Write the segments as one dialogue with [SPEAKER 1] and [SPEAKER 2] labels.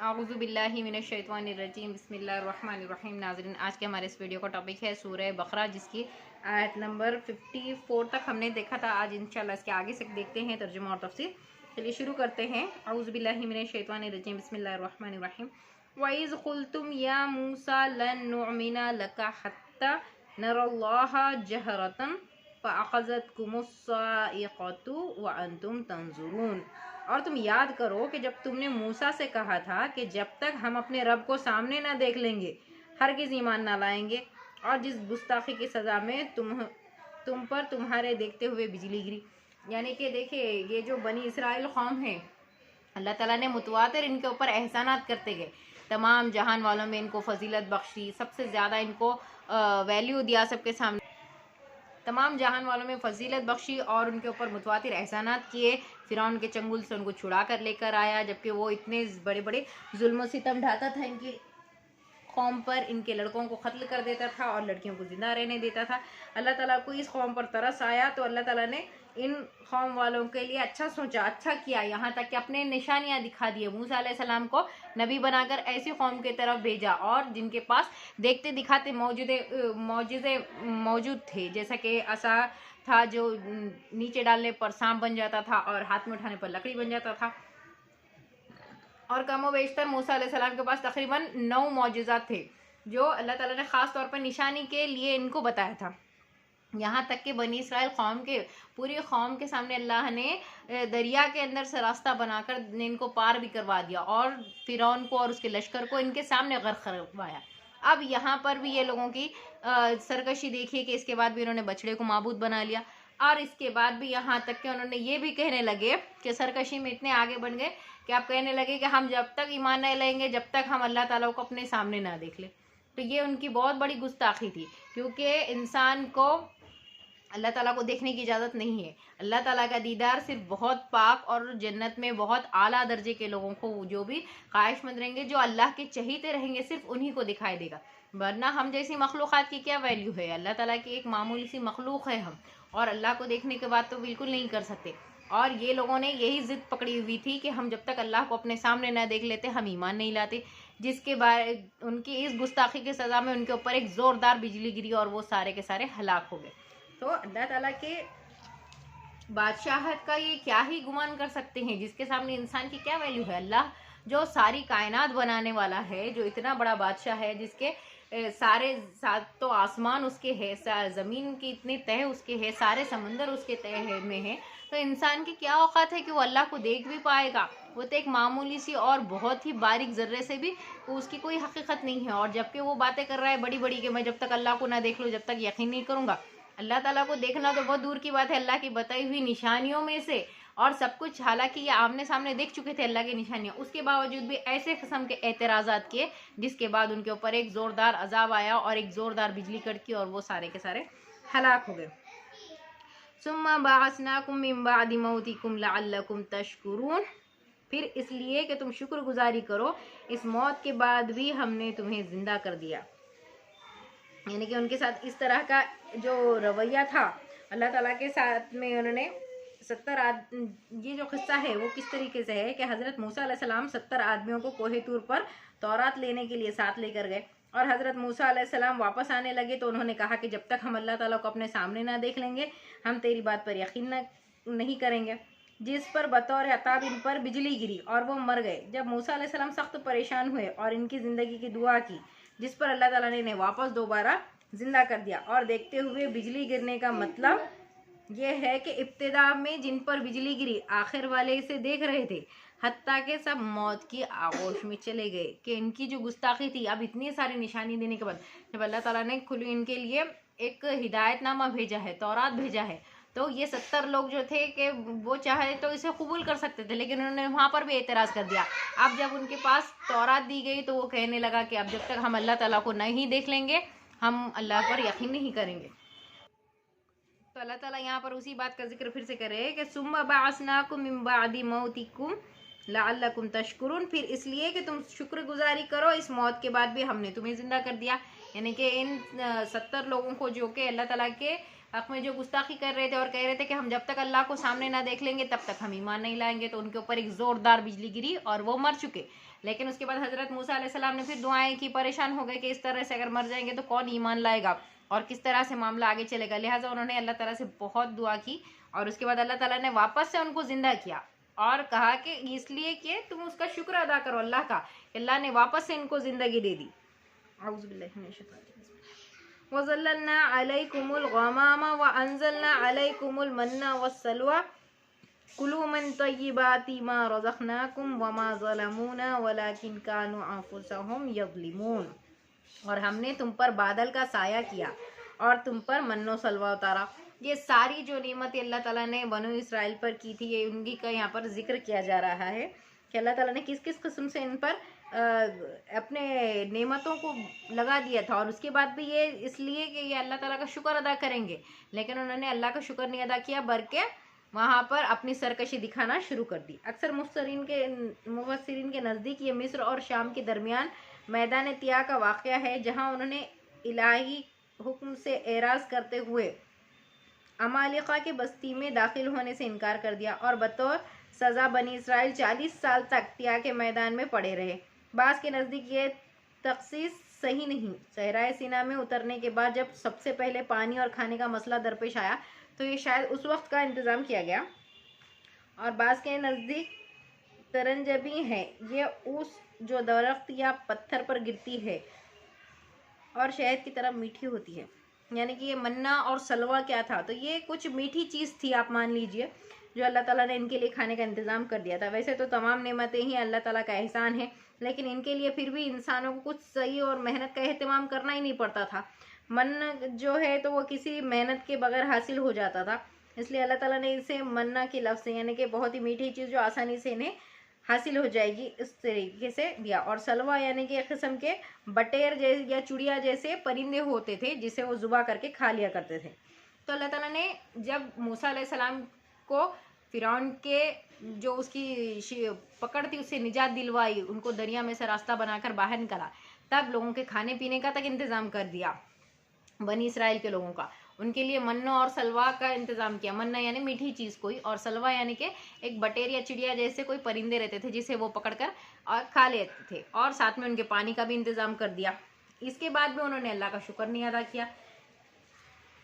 [SPEAKER 1] اعوذ باللہ من الشیطان الرجیم بسم اللہ الرحمن الرحیم۔ ناظرین، آج کے ہمارے اس ویڈیو کا ٹاپک ہے سورہ بقرہ، جس کی آیت نمبر 54 تک ہم نے دیکھا تھا۔ آج انشاءاللہ اس کے آگے سے دیکھتے ہیں ترجمہ اور تفسیر۔ چلیے شروع کرتے ہیں۔ اعوذ باللہ من الشیطان الرجیم بسم اللہ الرحمن الرحیم۔ وَإِذْ قُلْتُمْ يَا مُوسَى لَن نُّؤْمِنَ لَكَ حَتَّى نَرَى اللَّهَ جَهْرَةً فَأَخَذَتْكُمُ الصَّاعِقَةُ وَأَنْتُمْ تَنظُرُونَ۔ اور تم یاد کرو کہ جب تم نے موسیٰ سے کہا تھا کہ جب تک ہم اپنے رب کو سامنے نہ دیکھ لیں گے ہرگز ایمان نہ لائیں گے، اور جس گستاخی کی سزا میں تم پر تمہارے دیکھتے ہوئے بجلی گری۔ یعنی کہ دیکھیں، یہ جو بنی اسرائیل قوم ہے، اللہ تعالیٰ نے متواتر ان کے اوپر احسانات کرتے گئے، تمام جہان والوں میں ان کو فضیلت بخشی، سب سے زیادہ ان کو ویلیو دیا سب کے سامنے، تمام جہان والوں میں فضیلت بخشی اور ان کے اوپر متواتر احسانات کیے۔ فرعون کے چنگل سے ان کو چھڑا کر لے کر آیا، جبکہ وہ اتنے بڑے بڑے ظلم و ستم ڈھاتا تھا ان کی قوم پر، ان کے لڑکوں کو قتل کر دیتا تھا اور لڑکیوں کو زندہ رہنے دیتا تھا۔ اللہ تعالیٰ کو اس قوم پر ترس آیا تو اللہ تعالیٰ نے ان قوم والوں کے لیے اچھا سوچا، اچھا کیا، یہاں تک کہ اپنے نشانیاں دکھا دیے۔ موسیٰ علیہ السلام کو نبی بنا کر ایسی قوم کی طرف بھیجا اور جن کے پاس دیکھتے دکھاتے معجزے موجود تھے، جیسا کہ عصا تھا جو نیچے ڈالنے پر سانپ بن جاتا تھا اور ہاتھ میں اٹھانے پر لکڑی بن جاتا تھا، اور کم و بیشتر موسیٰ علیہ السلام کے پاس تقریباً 9 معجزات تھے جو اللہ تعالیٰ نے خاص طور پر نشانی کے لیے ان کو بتایا تھا۔ یہاں تک کہ بنی اسرائیل قوم کے پوری قوم کے سامنے اللہ نے دریا کے اندر سے راستہ بنا کر ان کو پار بھی کروا دیا اور فرعون کو اور اس کے لشکر کو ان کے سامنے غرق کروایا۔ اب یہاں پر بھی یہ لوگوں کی سرکشی دیکھیے کہ اس کے بعد بھی انہوں نے بچڑے کو معبود بنا لیا، اور اس کے بعد بھی یہاں تک کہ انہوں نے یہ بھی کہنے لگے کہ سرکشی میں اتنے آگے بڑھ گئے کہ آپ کہنے لگے کہ ہم جب تک ایمان نہیں لیں گے جب تک ہم اللہ تعالیٰ کو اپنے سامنے نہ دیکھ لیں۔ تو یہ ان کی بہت بڑی گستاخی تھی، کیونکہ انسان کو اللہ تعالیٰ کو دیکھنے کی اجازت نہیں ہے۔ اللہ تعالیٰ کا دیدار صرف بہت پاک اور جنت میں بہت اعلیٰ درجے کے لوگوں کو، جو بھی خواہش مند رہیں گے، جو اللہ کے چہیتے رہیں گے، صرف انہی کو دکھائی دے گا، ورنہ ہم جیسی مخلوقات کی کیا ویلیو ہے؟ اللہ تعالیٰ کی ایک معمولی سی مخلوق ہے ہم، اور اللہ کو دیکھنے کے بعد تو بالکل نہیں کر سکتے۔ اور یہ لوگوں نے یہی ضد پکڑی ہوئی تھی کہ ہم جب تک اللہ کو اپنے سامنے نہ دیکھ لیتے ہم ایمان نہیں لاتے، جس کے بعد ان کی اس گستاخی کی سزا میں ان کے اوپر ایک زوردار بجلی گری اور وہ سارے کے سارے ہلاک ہو گئے۔ تو اللہ تعالیٰ کے بادشاہت کا یہ کیا ہی گمان کر سکتے ہیں، جس کے سامنے انسان کی کیا ویلیو ہے؟ اللہ جو ساری کائنات بنانے والا ہے، جو اتنا بڑا بادشاہ ہے، جس کے سارے تو آسمان اس کے ہے، زمین کی اتنی تہ اس کے ہے، سارے سمندر اس کے تہ میں ہے، تو انسان کی کیا اوقات ہے کہ وہ اللہ کو دیکھ بھی پائے گا؟ وہ تو ایک معمولی سی اور بہت ہی باریک ذرے سے بھی اس کی کوئی حقیقت نہیں ہے، اور جبکہ وہ باتیں کر رہا ہے بڑی بڑی کہ میں جب تک اللہ کو نہ دیکھ لوں جب تک یقین نہیں کروں گا۔ اللہ تعالیٰ کو دیکھنا تو بہت دور کی بات ہے، اللہ کی بتائی ہوئی نشانیوں میں سے اور سب کچھ، حالانکہ یہ آمنے سامنے دیکھ چکے تھے اللہ کی نشانیاں، اس کے باوجود بھی ایسے قسم کے اعتراضات کیے، جس کے بعد ان کے اوپر ایک زوردار عذاب آیا اور ایک زوردار بجلی کڑکی اور وہ سارے کے سارے ہلاک ہو گئے۔ ثم بعثناکم من بعد موتکم لعلکم تشکرون۔ پھر اس لیے کہ تم شکر گزاری کرو، اس موت کے بعد بھی ہم نے تمہیں زندہ کر دیا۔ یعنی کہ ان کے ساتھ اس طرح کا جو رویہ تھا اللہ تعالیٰ کے ساتھ میں، انہوں نے یہ جو قصہ ہے وہ کس طریقے سے ہے کہ حضرت موسیٰ علیہ السلام 70 آدمیوں کو کوہ طور پر تورات لینے کے لیے ساتھ لے کر گئے، اور حضرت موسیٰ علیہ السلام واپس آنے لگے تو انہوں نے کہا کہ جب تک ہم اللہ تعالیٰ کو اپنے سامنے نہ دیکھ لیں گے ہم تیری بات پر یقین نہیں کریں گے، جس پر بطور عطاب ان پر بجلی گری اور وہ مر گئے۔ جب موسیٰ علیہ السلام سخت پریشان ہوئے اور ان کی زندگی کی دعا کی، جس پر اللہ تعالیٰ نے انہیں واپس دوبارہ زندہ کر دیا۔ اور دیکھتے ہوئے بجلی گرنے کا مطلب یہ ہے کہ ابتدا میں جن پر بجلی گری آخر والے اسے دیکھ رہے تھے، حتیٰ کہ سب موت کی آغوش میں چلے گئے، کہ ان کی جو گستاخی تھی، اب اتنی ساری نشانی دینے کے بعد جب اللہ تعالیٰ نے ان کے لیے ایک ہدایت نامہ بھیجا ہے، تورات بھیجا ہے، تو یہ 70 لوگ جو تھے کہ وہ چاہے تو اسے قبول کر سکتے تھے، لیکن انہوں نے وہاں پر بھی اعتراض کر دیا۔ اب جب ان کے پاس تورات دی گئی تو وہ کہنے لگا کہ اب جب تک ہم اللہ تعالیٰ کو نہیں دیکھ لیں گے ہم اللہ پر یقین نہیں کریں گے۔ تو اللہ تعالیٰ یہاں پر اسی بات کا ذکر پھر سے کرے کہ ثم بعثناکم من بعد موتکم لعلکم تشکرون۔ پھر اس لیے کہ تم شکر گزاری کرو، اس موت کے بعد بھی ہم نے تمہیں زندہ کر دیا۔ یعنی کہ ان 70 لوگوں کو جو کہ اللہ تعالیٰ کے हक में जो गुस्ताखी कर रहे थे और कह रहे थे कि हम जब तक अल्लाह को सामने ना देख लेंगे तब तक हम ईमान नहीं लाएंगे, तो उनके ऊपर एक ज़ोरदार बिजली गिरी और वो मर चुके। लेकिन उसके बाद हज़रत मूसा अलैहिस्सलाम ने फिर दुआएं की, परेशान हो गए कि इस तरह से अगर मर जाएंगे तो कौन ईमान लाएगा और किस तरह से मामला आगे चलेगा। लिहाजा उन्होंने अल्लाह ताला से बहुत दुआ की और उसके बाद अल्लाह ताला ने वापस से उनको ज़िंदा किया और कहा कि इसलिए कि तुम उसका शुक्र अदा करो अल्लाह का, अल्लाह ने वापस से इनको ज़िंदगी दे दी। औज़ु बिल्लाहि मिनश शैतानिर रजीम। वज़ल्ललना अलैकुमुल गमामा व अंज़लना अलैकुमुल मन्ना वस्सलवा कुलू मिन तय्यिबाति मा रज़क़नाकुम वमा ज़लमूना वलाकिन कानू अंफुसहुम यज़लिमून। और हमने तुम पर बादल का साया किया और तुम पर मन्नो सलवा उतारा। ये सारी जो नेमत अल्लाह ताला ने बनु इसराइल पर की थी, ये उनकी का यहाँ पर जिक्र किया जा रहा है कि अल्लाह ताला ने किस किस किस्म से इन पर अपने नेमतों को लगा दिया था। और उसके बाद भी ये इसलिए कि ये अल्लाह ताला का शुक्र अदा करेंगे, लेकिन उन्होंने अल्लाह का शुक्र नहीं अदा किया बल्कि वहाँ पर अपनी सरकशी दिखाना शुरू कर दी। अक्सर मुफस्सिरीन के नज़दीक ये मिस्र और शाम के दरमियान मैदान तिया का वाक़या है, जहाँ उन्होंने इलाही हुक्म से एराज़ करते हुए अमालिका के बस्ती में दाखिल होने से इनकार कर दिया और बतौर सज़ा बनी इसराइल 40 साल तक तिया के मैदान में पड़े रहे। बास के नज़दीक ये तखसीस सही नहीं। सहराए सीना में उतरने के बाद जब सबसे पहले पानी और खाने का मसला दरपेश आया तो ये शायद उस वक्त का इंतज़ाम किया गया। और बास के नज़दीक तरंजबी है, ये उस जो दरख्त या पत्थर पर गिरती है और शहद की तरह मीठी होती है। यानी कि ये मन्ना और सलवा क्या था, तो ये कुछ मीठी चीज़ थी आप मान लीजिए, जो अल्लाह ताला ने इनके लिए खाने का इंतज़ाम कर दिया था। वैसे तो तमाम नेमतें ही अल्लाह ताला का एहसान है, लेकिन इनके लिए फिर भी इंसानों को कुछ सही और मेहनत का एहतमाम करना ही नहीं पड़ता था। मन्ना जो है तो वो किसी मेहनत के बगैर हासिल हो जाता था, इसलिए अल्लाह ताला ने इसे मन्ना के लफ्ज़ से यानी कि बहुत ही मीठी चीज़ जो आसानी से इन्हें हासिल हो जाएगी इस तरीके से दिया। और सलवा यानी कि एक किस्म के बटेर जैसे या चुड़िया जैसे परिंदे होते थे जिसे वो ज़ुबा करके खा लिया करते थे। तो अल्लाह ताला ने जब मूसा अलैहिस्सलाम को फ़िरौन के जो उसकी पकड़ थी उससे निजात दिलवाई, उनको दरिया में से रास्ता बनाकर बाहर निकाला, तब लोगों के खाने पीने का तक इंतज़ाम कर दिया बनी इसराइल के लोगों का। उनके लिए मन्ना और सलवा का इंतज़ाम किया। मन्ना यानी मीठी चीज़ कोई, और सलवा यानी कि एक बटेर या चिड़िया जैसे कोई परिंदे रहते थे जिसे वो पकड़कर और खा लेते थे, और साथ में उनके पानी का भी इंतज़ाम कर दिया। इसके बाद भी उन्होंने अल्लाह का शुक्र नहीं अदा किया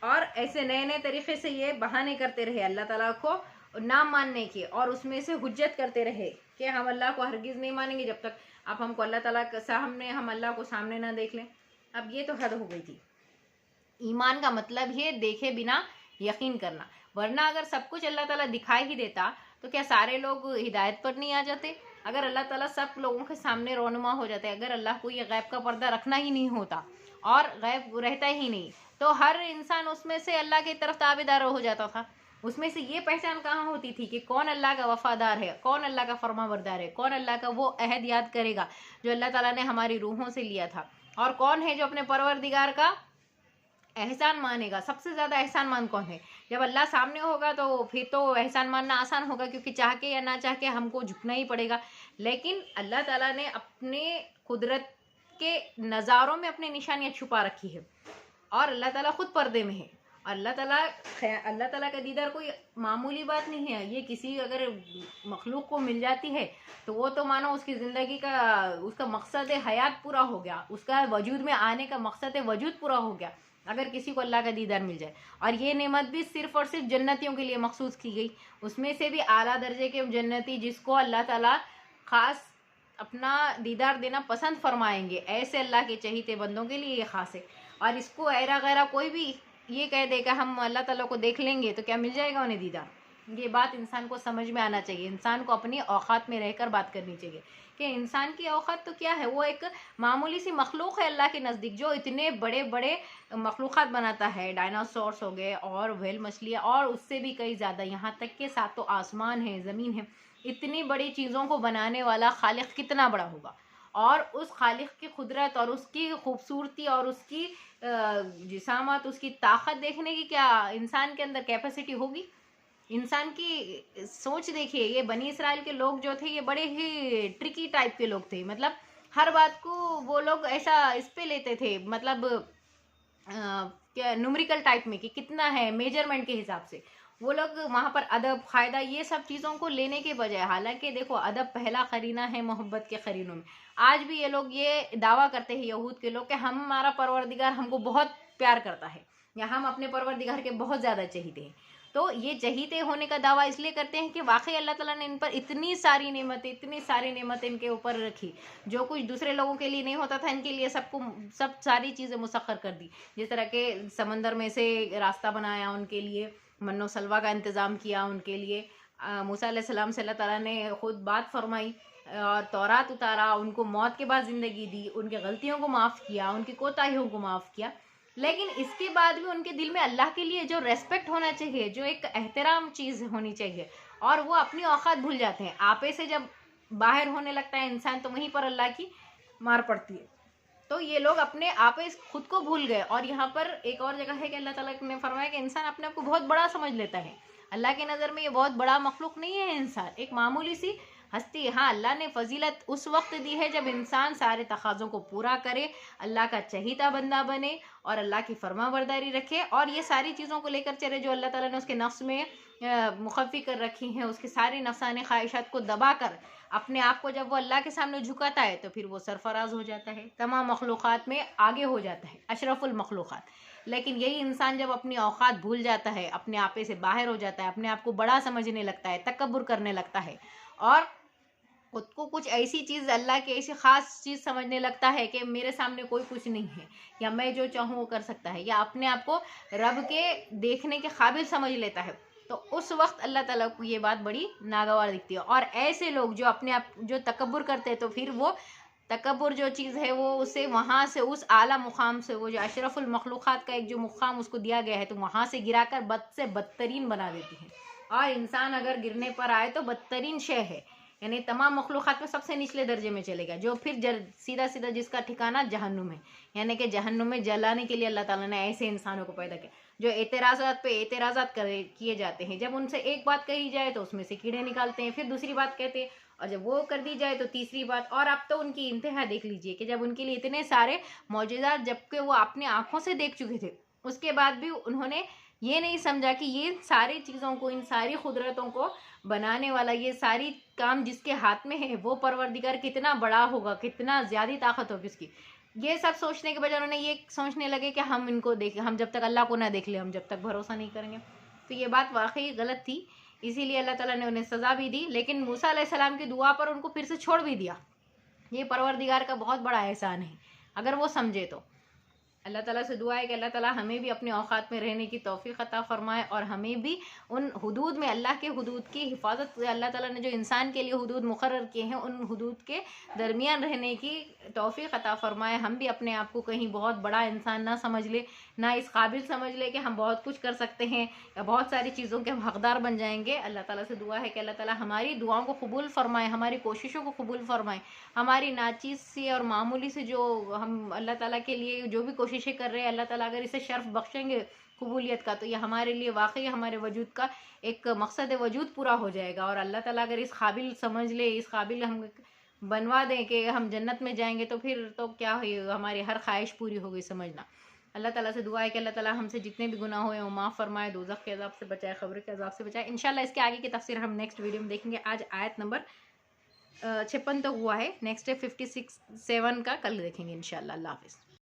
[SPEAKER 1] और ऐसे नए नए तरीक़े से ये बहाने करते रहे अल्लाह ताला को ना मानने के, और उसमें से हुज्जत करते रहे कि हम अल्लाह को हरगिज़ नहीं मानेंगे जब तक आप हमको अल्लाह ताला के सामने हम अल्लाह को सामने ना देख लें। अब ये तो हद हो गई थी। ईमान का मतलब है देखे बिना यकीन करना, वरना अगर सब कुछ अल्लाह ताला दिखाई ही देता तो क्या सारे लोग हिदायत पर नहीं आ जाते? अगर अल्लाह ताला सब लोगों के सामने रोनुमा हो जाते, अगर अल्लाह को ये गैब का पर्दा रखना ही नहीं होता और गैब रहता ही नहीं, तो हर इंसान उसमें से अल्लाह की तरफ ताबेदार हो जाता था। उसमें से ये पहचान कहाँ होती थी कि कौन अल्लाह का वफादार है, कौन अल्लाह का फरमाबरदार है, कौन अल्लाह का वो अहद याद करेगा जो अल्लाह ताला ने हमारी रूहों से लिया था, और कौन है जो अपने परवरदिगार का एहसान मानेगा। सबसे ज़्यादा एहसान मान कौन है? जब अल्लाह सामने होगा तो फिर तो एहसान मानना आसान होगा, क्योंकि चाह के या ना चाह के हमको झुकना ही पड़ेगा। लेकिन अल्लाह ताला ने अपने कुदरत के नज़ारों में अपनी निशानियाँ छुपा रखी है, और अल्लाह ताला खुद पर्दे में है। अल्लाह ताला का दीदार कोई मामूली बात नहीं है। ये किसी अगर मखलूक को मिल जाती है तो वो तो मानो उसकी ज़िंदगी का उसका मकसद हयात पूरा हो गया, उसका वजूद में आने का मकसद वजूद पूरा हो गया अगर किसी को अल्लाह का दीदार मिल जाए। और ये नेमत भी सिर्फ़ और सिर्फ जन्नतियों के लिए मखसूस की गई, उसमें से भी आला दर्जे के जन्नती जिसको अल्लाह ताला ख़ास अपना दीदार देना पसंद फरमाएंगे, ऐसे अल्लाह के चहीते बंदों के लिए ये ख़ास है। और इसको ऐरा गैरा कोई भी ये कह देगा हम अल्लाह ताला को देख लेंगे तो क्या मिल जाएगा उन्हें दीदार? ये बात इंसान को समझ में आना चाहिए। इंसान को अपनी औकात में रहकर बात करनी चाहिए कि इंसान की औकात तो क्या है, वो एक मामूली सी मखलूक है अल्लाह के नज़दीक जो इतने बड़े बड़े मखलूक़ात बनाता है। डायनासोर्स हो गए और व्हेल मछलियाँ और उससे भी कई ज़्यादा, यहाँ तक के साथ तो आसमान है, ज़मीन है। इतनी बड़ी चीज़ों को बनाने वाला खालिक कितना बड़ा होगा, और उस खालिक की कुदरत और उसकी खूबसूरती और उसकी जिसामत, उसकी ताकत देखने की क्या इंसान के अंदर कैपेसिटी होगी? इंसान की सोच देखिए। ये बनी इसराइल के लोग जो थे ये बड़े ही ट्रिकी टाइप के लोग थे, मतलब हर बात को वो लोग ऐसा इस पे लेते थे, मतलब न्यूमेरिकल टाइप में कि कितना है, मेजरमेंट के हिसाब से वो लोग वहाँ पर अदब, कायदा, ये सब चीज़ों को लेने के बजाय, हालांकि देखो अदब पहला करीना है मोहब्बत के करीनों में, आज भी ये लोग ये दावा करते हैं यहूद के लोग कि हमारा परवरदिगार हमको बहुत प्यार करता है या हम अपने परवरदिगार के बहुत ज़्यादा चहीते हैं। तो ये चहीते होने का दावा इसलिए करते हैं कि वाकई अल्लाह ताला ने इन पर इतनी सारी नेमतें इनके ऊपर रखी, जो कुछ दूसरे लोगों के लिए नहीं होता था इनके लिए सब सारी चीज़ें मुसख्खर कर दी। जिस तरह के समंदर में से रास्ता बनाया उनके लिए, मन्नो सलवा का इंतज़ाम किया उनके लिए, मूसा अलैहिस्सलाम से अल्लाह ताला ने खुद बात फरमाई और तौरात उतारा, उनको मौत के बाद ज़िंदगी दी, उनकी गलतियों को माफ़ किया, उनकी कोताहियों को माफ़ किया। लेकिन इसके बाद भी उनके दिल में अल्लाह के लिए जो रेस्पेक्ट होना चाहिए, जो एक एहतराम चीज़ होनी चाहिए, और वो अपनी औकात भूल जाते हैं। आपे से जब बाहर होने लगता है इंसान तो वहीं पर अल्लाह की मार पड़ती है। तो ये लोग अपने आपे खुद को भूल गए। और यहाँ पर एक और जगह है कि अल्लाह ताला ने फरमाया कि इंसान अपने आप को बहुत बड़ा समझ लेता है। अल्लाह की नज़र में ये बहुत बड़ा मखलूक नहीं है इंसान, एक मामूली सी हस्ती है। हाँ, अल्लाह ने फजीलत उस वक्त दी है जब इंसान सारे तकाज़ों को पूरा करे, अल्लाह का चहीता बंदा बने और अल्लाह की फरमाबरदारी रखे और ये सारी चीज़ों को लेकर चले जो अल्लाह ताला ने उसके नफ्स में मुखफ़ी कर रखी हैं, उसकी सारी नफ्सानी ख्वाहिशात को दबा कर अपने आप को जब वो अल्लाह के सामने झुकाता है तो फिर वो सरफराज हो जाता है, तमाम मखलूक़ात में आगे हो जाता है, अशरफुल मखलूक़ात। लेकिन यही इंसान जब अपनी औकात भूल जाता है, अपने आपे से बाहर हो जाता है, अपने आप को बड़ा समझने लगता है, तकब्बुर करने लगता है और खुद को कुछ ऐसी चीज़, अल्लाह की ऐसी ख़ास चीज़ समझने लगता है कि मेरे सामने कोई कुछ नहीं है या मैं जो चाहूँ वो कर सकता है, या अपने आप को रब के देखने के काबिल समझ लेता है, तो उस वक्त अल्लाह ताला को ये बात बड़ी नागवार दिखती है। और ऐसे लोग जो अपने आप जो तकब्बुर करते हैं तो फिर वो तकब्बुर जो चीज़ है वो उसे वहाँ से, उस आला मुकाम से, वो जो अशरफुल मखलूक़ात का एक जो मुकाम उसको दिया गया है, तो वहाँ से गिराकर बद से बदतरीन बना देती है। और इंसान अगर गिरने पर आए तो बदतरीन शय है, यानी तमाम मखलूक़ात में सबसे निचले दर्जे में चलेगा, जो फिर सीधा सीधा जिसका ठिकाना जहन्नुम है, यानी कि जहन्नुम में जलाने के लिए अल्लाह ताला ने ऐसे इंसानों को पैदा किया जो एतराज़ात पे एतराज़ात किए जाते हैं। जब उनसे एक बात कही जाए तो उसमें से कीड़े निकालते हैं, फिर दूसरी बात कहते हैं, और जब वो कर दी जाए तो तीसरी बात। और अब तो उनकी इंतहा देख लीजिए कि जब उनके लिए इतने सारे मौजूदात जबकि वो अपनी आंखों से देख चुके थे, उसके बाद भी उन्होंने ये नहीं समझा कि ये सारी चीज़ों को, इन सारी कुदरतों को बनाने वाला, ये सारी काम जिसके हाथ में है वो परवरदिगार कितना बड़ा होगा, कितना ज़्यादा ताकत होगी उसकी। ये सब सोचने के बजाय उन्होंने ये सोचने लगे कि हम इनको देखें, हम जब तक अल्लाह को ना देख ले हम जब तक भरोसा नहीं करेंगे। तो ये बात वाकई गलत थी, इसीलिए अल्लाह ताला ने उन्हें सज़ा भी दी, लेकिन मूसा अलैहिस्सलाम की दुआ पर उनको फिर से छोड़ भी दिया। ये परवरदिगार का बहुत बड़ा एहसान है अगर वो समझे तो। अल्लाह ताला से दुआ है कि अल्लाह ताला हमें भी अपने औकात में रहने की तौफीक अता फरमाए और हमें भी उन हुदूद में, अल्लाह के हुदूद की हिफाजत, अल्लाह ताला ने जो इंसान के लिए हुदूद मुकर्रर किए हैं उन हुदूद के दरमियान रहने की तौफीक अता फरमाए। हम भी अपने आप को कहीं बहुत बड़ा इंसान ना समझ ले, ना इस काबिल समझ ले कि हम बहुत कुछ कर सकते हैं या बहुत सारी चीज़ों के हम हकदार बन जाएंगे। अल्लाह ताला से दुआ है कि अल्लाह ताला हमारी दुआओं को कबूल फरमाए, हमारी कोशिशों को कबूल फरमाए, हमारी नाचीज़ सी और मामूली से जो हम अल्लाह ताला के लिए जो भी कोशिशें कर रहे हैं, अल्लाह ताला अगर इसे शर्फ बख्शेंगे कबूलियत का, तो ये हमारे लिए वाकई हमारे वजूद का एक मकसद वजूद पूरा हो जाएगा। और अल्लाह ताला अगर इस काबिल समझ ले, इस काबिल हम बनवा दें कि हम जन्नत में जाएंगे, तो फिर तो क्या हुई, हमारी हर ख्वाहिश पूरी हो गई, समझना। अल्लाह ताला से दुआ है कि अल्लाह ताला हमसे जितने भी गुनाह हुए वो माफ़ फरमाए, दोज़ख के अज़ाब से बचाए, ख़ब्र के अज़ाब से बचाए। इंशाल्लाह इसके आगे की तफसीर हम नेक्स्ट वीडियो में देखेंगे। आज आयत नंबर 56 तो हुआ है, नेक्स्ट है 56-7 का कल देखेंगे इंशाल्लाह। अल्लाह हाफ़िज़।